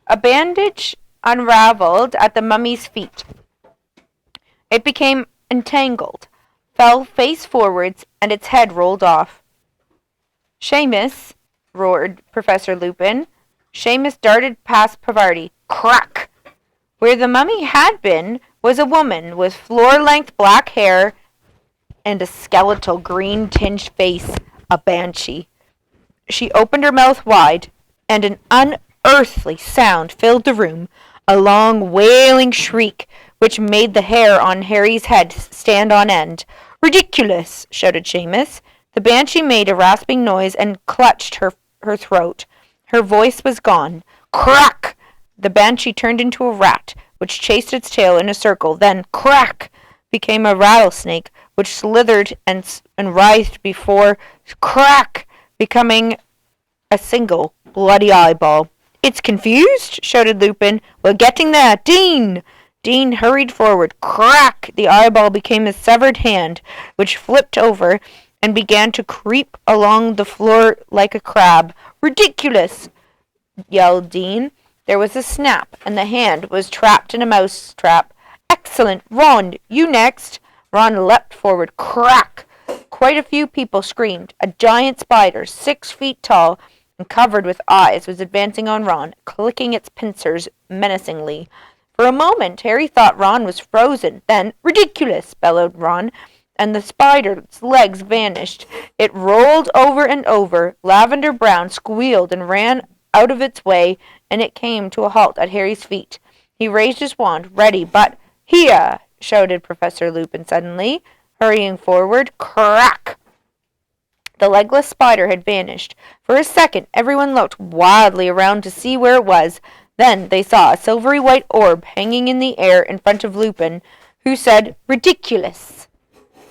A bandage unraveled at the mummy's feet. It became entangled, fell face forwards, and its head rolled off. "Seamus!" roared Professor Lupin. Seamus darted past Parvati. Crack! Where the mummy had been was a woman with floor-length black hair and a skeletal green-tinged face, a banshee. She opened her mouth wide, and an unearthly sound filled the room, a long wailing shriek which made the hair on Harry's head stand on end. "Ridiculous!" shouted Seamus. The banshee made a rasping noise and clutched her throat. Her voice was gone. Crack! The banshee turned into a rat, which chased its tail in a circle, then, crack! Became a rattlesnake, which slithered and writhed before, crack! Becoming a single bloody eyeball. "It's confused?" shouted Lupin. "We're getting there! Dean!" Dean hurried forward. Crack! The eyeball became a severed hand, which flipped over and began to creep along the floor like a crab. "Ridiculous!" yelled Dean. There was a snap, and the hand was trapped in a mouse trap. "Excellent! Ron, you next!" Ron leapt forward. Crack! Quite a few people screamed. A giant spider, 6 feet tall and covered with eyes, was advancing on Ron, clicking its pincers menacingly. For a moment, Harry thought Ron was frozen. Then, "Ridiculous!" bellowed Ron, and the spider's legs vanished. It rolled over and over. Lavender Brown squealed and ran out of its way, and it came to a halt at Harry's feet. He raised his wand, ready, but "Here!" shouted Professor Lupin suddenly, hurrying forward. Crack! The legless spider had vanished. For a second, everyone looked wildly around to see where it was. Then they saw a silvery white orb hanging in the air in front of Lupin, who said, "Ridiculous!"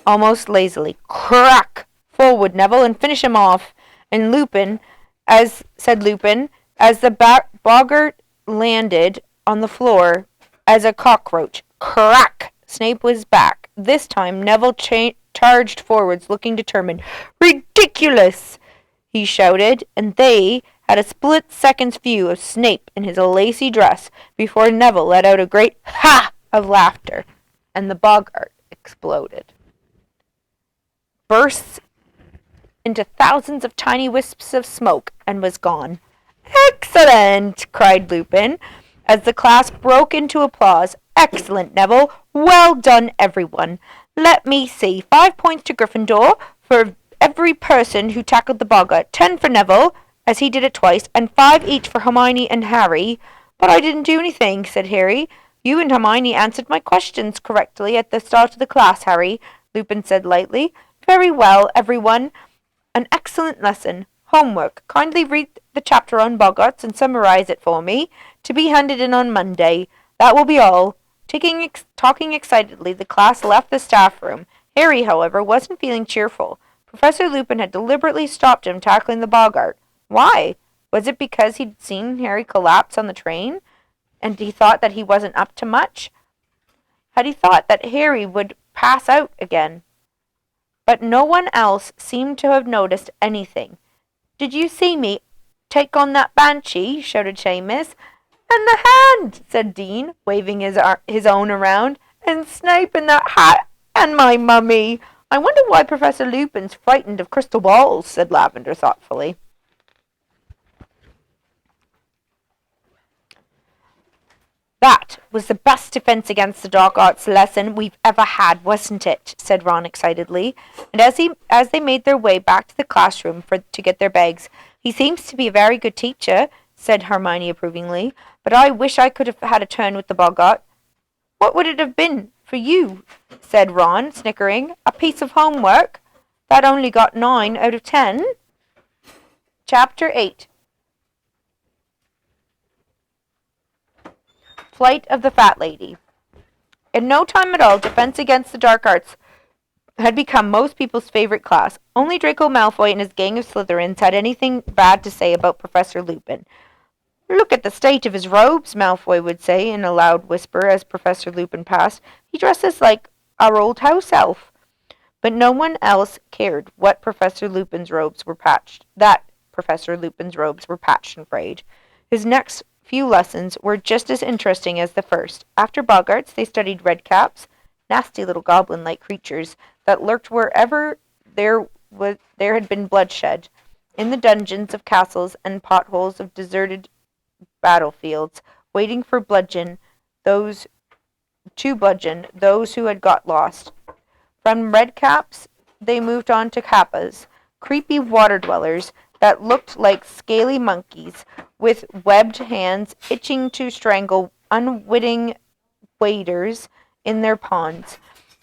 almost lazily. Crack! Forward, Neville, and finish him off. And Lupin, as the boggart landed on the floor as a cockroach. Crack! Snape was back. This time Neville charged forwards, looking determined. "Ridiculous!" he shouted, and they had a split-second's view of Snape in his lacy dress before Neville let out a great "ha!" of laughter, and the boggart exploded. Bursts into thousands of tiny wisps of smoke, and was gone. "Excellent!" cried Lupin, as the class broke into applause. "Excellent, Neville! Well done, everyone! Let me see. 5 points to Gryffindor for every person who tackled the boggart. 10 for Neville, as he did it twice, and 5 each for Hermione and Harry." "But I didn't do anything," said Harry. "You and Hermione answered my questions correctly at the start of the class, Harry," Lupin said lightly. "Very well, everyone. An excellent lesson. Homework. Kindly read the chapter on boggarts and summarize it for me, to be handed in on Monday. That will be all." Talking excitedly, the class left the staff room. Harry, however, wasn't feeling cheerful. Professor Lupin had deliberately stopped him tackling the boggart. Why? Was it because he'd seen Harry collapse on the train, and he thought that he wasn't up to much? Had he thought that Harry would pass out again? But no one else seemed to have noticed anything. "Did you see me take on that banshee?" shouted Seamus. "And the hand," said Dean, waving his own around. "And Snape in that hat, and my mummy." "I wonder why Professor Lupin's frightened of crystal balls," said Lavender thoughtfully. "That was the best defense against the dark arts lesson we've ever had, wasn't it?" said Ron excitedly. And as they made their way back to the classroom to get their bags, "He seems to be a very good teacher," said Hermione approvingly. "But I wish I could have had a turn with the boggart." "What would it have been for you?" said Ron, snickering. "A piece of homework? That only got 9 out of 10. Chapter 8. Flight of the Fat Lady. In no time at all, Defense Against the Dark Arts had become most people's favorite class. Only Draco Malfoy and his gang of Slytherins had anything bad to say about Professor Lupin. "Look at the state of his robes," Malfoy would say in a loud whisper as Professor Lupin passed. "He dresses like our old house elf." But no one else cared what Professor Lupin's robes were patched. That Professor Lupin's robes were patched and frayed. His next few lessons were just as interesting as the first. After Boggarts, they studied redcaps, nasty little goblin-like creatures that lurked wherever there had been bloodshed, in the dungeons of castles and potholes of deserted battlefields, waiting for bludgeon those who had got lost. From redcaps, they moved on to kappas, creepy water dwellers that looked like scaly monkeys with webbed hands itching to strangle unwitting waders in their ponds.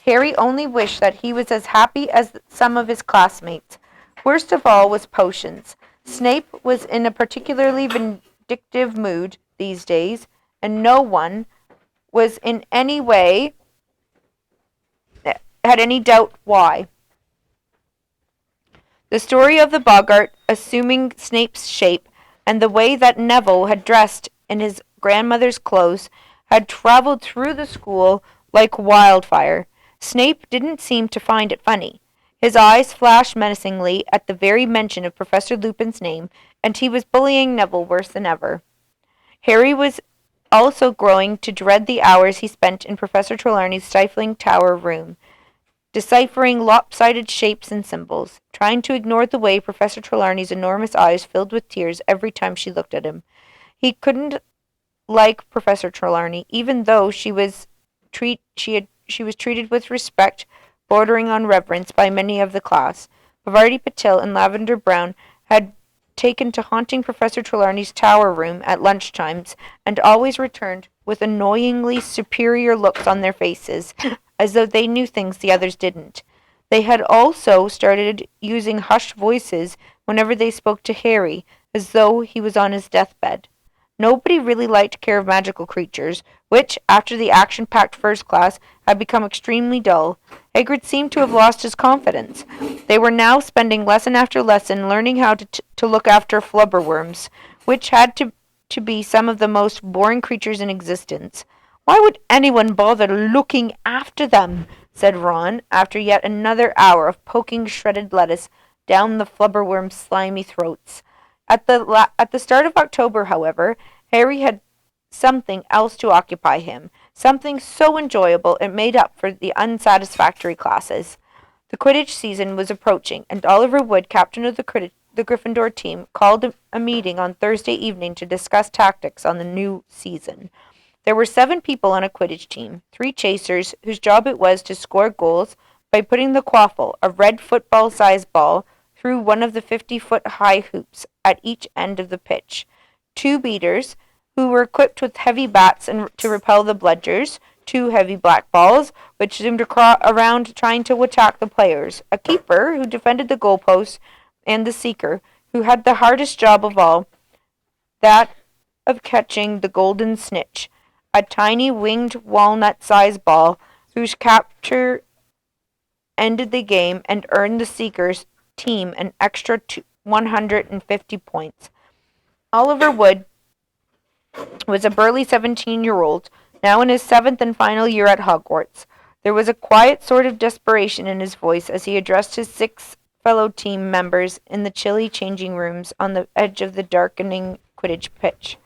Harry only wished that he was as happy as some of his classmates. Worst of all was potions. Snape was in a particularly vindictive mood these days, and no one was in any way had any doubt why. The story of the Boggart assuming Snape's shape, and the way that Neville had dressed in his grandmother's clothes, had travelled through the school like wildfire. Snape didn't seem to find it funny. His eyes flashed menacingly at the very mention of Professor Lupin's name, and he was bullying Neville worse than ever. Harry was also growing to dread the hours he spent in Professor Trelawney's stifling tower room, deciphering lopsided shapes and symbols, trying to ignore the way Professor Trelawney's enormous eyes filled with tears every time she looked at him. He couldn't like Professor Trelawney, even though she was treated with respect bordering on reverence by many of the class. Parvati Patil and Lavender Brown had taken to haunting Professor Trelawney's tower room at lunchtimes, and always returned with annoyingly superior looks on their faces, as though they knew things the others didn't. They had also started using hushed voices whenever they spoke to Harry, as though he was on his deathbed. Nobody really liked Care of Magical Creatures, which, after the action-packed first class, had become extremely dull. Hagrid seemed to have lost his confidence. They were now spending lesson after lesson learning how to look after flubberworms, which had to be some of the most boring creatures in existence. "Why would anyone bother looking after them?" said Ron, after yet another hour of poking shredded lettuce down the flubberworms' slimy throats. At the start of October, however, Harry had something else to occupy him, something so enjoyable it made up for the unsatisfactory classes. The Quidditch season was approaching, and Oliver Wood, captain of the Gryffindor team, called a meeting on Thursday evening to discuss tactics on the new season. There were 7 people on a Quidditch team, 3 chasers, whose job it was to score goals by putting the quaffle, a red football-sized ball, through one of the 50-foot-high hoops at each end of the pitch. 2 beaters, who were equipped with heavy bats and to repel the bludgers, 2 heavy black balls, which zoomed around trying to attack the players, a keeper, who defended the goalposts, and the seeker, who had the hardest job of all, that of catching the golden snitch, a tiny winged walnut-sized ball, whose capture ended the game and earned the seeker's team an extra 150 points. Oliver Wood was a burly 17-year-old, now in his 7th and final year at Hogwarts. There was a quiet sort of desperation in his voice as he addressed his 6 fellow team members in the chilly changing rooms on the edge of the darkening Quidditch pitch.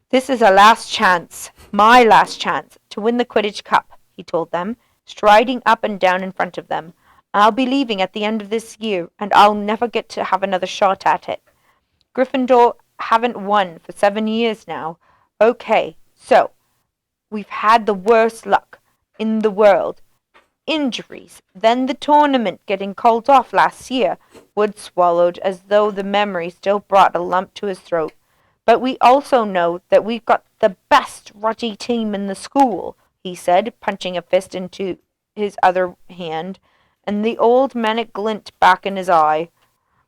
"This is a last chance, my last chance, to win the Quidditch Cup," he told them, striding up and down in front of them. "I'll be leaving at the end of this year, and I'll never get to have another shot at it. Gryffindor haven't won for 7 years now. Okay, so we've had the worst luck in the world. Injuries, then the tournament getting called off last year." Wood swallowed as though the memory still brought a lump to his throat. "But we also know that we've got the best ruddy team in the school," he said, punching a fist into his other hand, and the old manic glint back in his eye.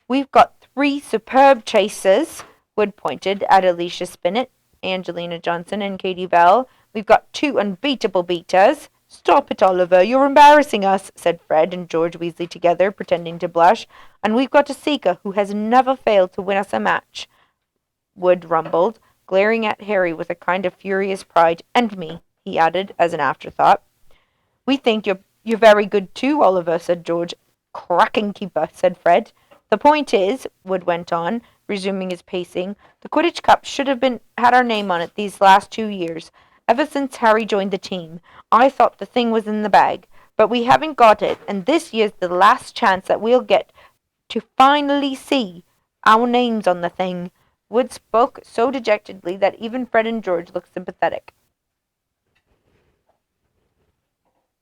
"We've got 3 superb chasers," Wood pointed at Alicia Spinnet, Angelina Johnson, and Katie Bell. "We've got 2 unbeatable beaters." "Stop it, Oliver, you're embarrassing us," said Fred and George Weasley together, pretending to blush. "And we've got a seeker who has never failed to win us a match," Wood rumbled, glaring at Harry with a kind of furious pride. "And me," he added, as an afterthought. "We think you're very good too, Oliver," said George. "Cracking keeper," said Fred. "The point is," Wood went on, resuming his pacing. "The Quidditch Cup should have had our name on it these last 2 years. Ever since Harry joined the team, I thought the thing was in the bag. But we haven't got it, and this year's the last chance that we'll get to finally see our names on the thing." Wood spoke so dejectedly that even Fred and George looked sympathetic.